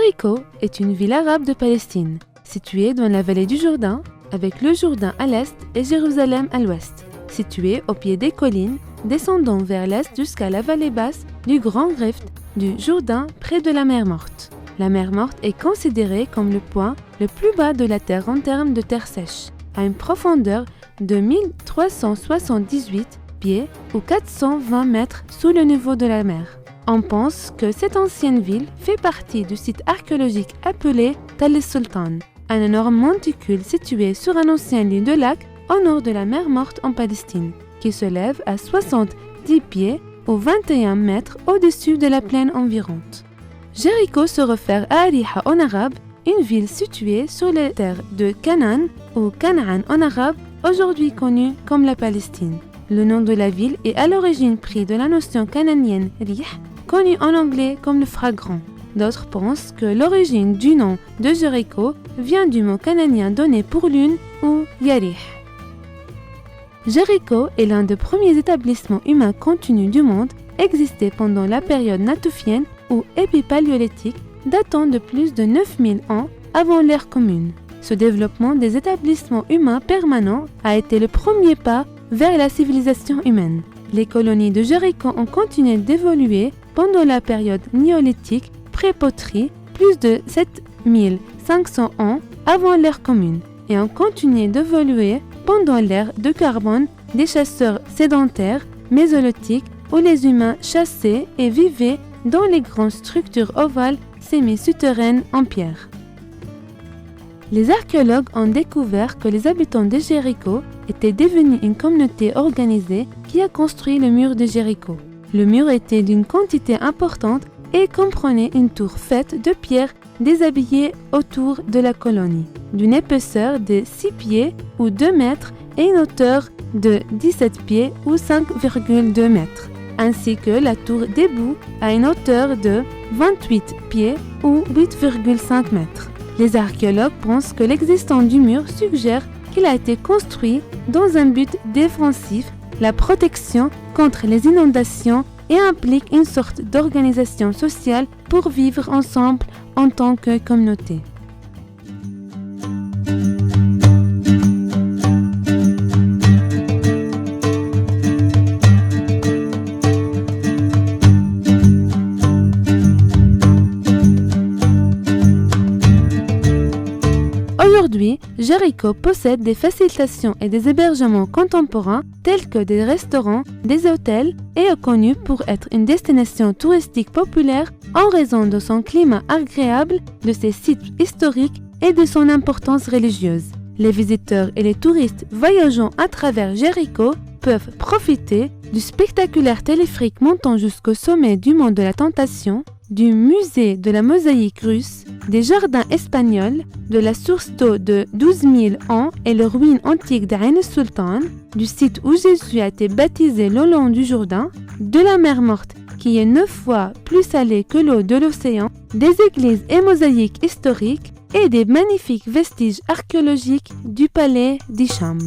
Jéricho est une ville arabe de Palestine, située dans la vallée du Jourdain, avec le Jourdain à l'est et Jérusalem à l'ouest, située au pied des collines, descendant vers l'est jusqu'à la vallée basse du Grand Rift du Jourdain près de la mer Morte. La mer Morte est considérée comme le point le plus bas de la Terre en termes de terre sèche, à une profondeur de 1378 pieds ou 420 mètres sous le niveau de la mer. On pense que cette ancienne ville fait partie du site archéologique appelé Tal el-Sultan, un énorme monticule situé sur un ancien lit de lac au nord de la mer Morte en Palestine, qui se lève à 70 pieds ou 21 mètres au-dessus de la plaine environnante. Jéricho se réfère à Ariha en arabe, une ville située sur les terres de Canaan ou Canaan en arabe, aujourd'hui connue comme la Palestine. Le nom de la ville est à l'origine pris de la notion cananienne rih, connue en anglais comme le fragrant. D'autres pensent que l'origine du nom de Jéricho vient du mot cananien donné pour lune ou yarih. Jéricho est l'un des premiers établissements humains continus du monde, existé pendant la période natufienne ou épipaléolithique, datant de plus de 9000 ans avant l'ère commune. Ce développement des établissements humains permanents a été le premier pas vers la civilisation humaine. Les colonies de Jéricho ont continué d'évoluer pendant la période néolithique pré-poterie, plus de 7500 ans avant l'ère commune, et ont continué d'évoluer pendant l'ère de carbone des chasseurs sédentaires mésolithiques où les humains chassaient et vivaient dans les grandes structures ovales semi-souterraines en pierre. Les archéologues ont découvert que les habitants de Jéricho étaient devenus une communauté organisée qui a construit le mur de Jéricho. Le mur était d'une quantité importante et comprenait une tour faite de pierres déshabillées autour de la colonie, d'une épaisseur de 6 pieds ou 2 mètres et une hauteur de 17 pieds ou 5,2 mètres, ainsi que la tour debout à une hauteur de 28 pieds ou 8,5 mètres. Les archéologues pensent que l'existence du mur suggère qu'il a été construit dans un but défensif, la protection contre les inondations, et implique une sorte d'organisation sociale pour vivre ensemble en tant que communauté. Aujourd'hui, Jéricho possède des facilitations et des hébergements contemporains tels que des restaurants, des hôtels et est connu pour être une destination touristique populaire en raison de son climat agréable, de ses sites historiques et de son importance religieuse. Les visiteurs et les touristes voyageant à travers Jéricho peuvent profiter du spectaculaire téléphérique montant jusqu'au sommet du mont de la Tentation, du musée de la mosaïque russe, des jardins espagnols, de la source d'eau de 12 000 ans et les ruines antiques d'Ain el-Sultan, du site où Jésus a été baptisé le long du Jourdain, de la mer Morte qui est 9 fois plus salée que l'eau de l'océan, des églises et mosaïques historiques et des magnifiques vestiges archéologiques du palais d'Hicham.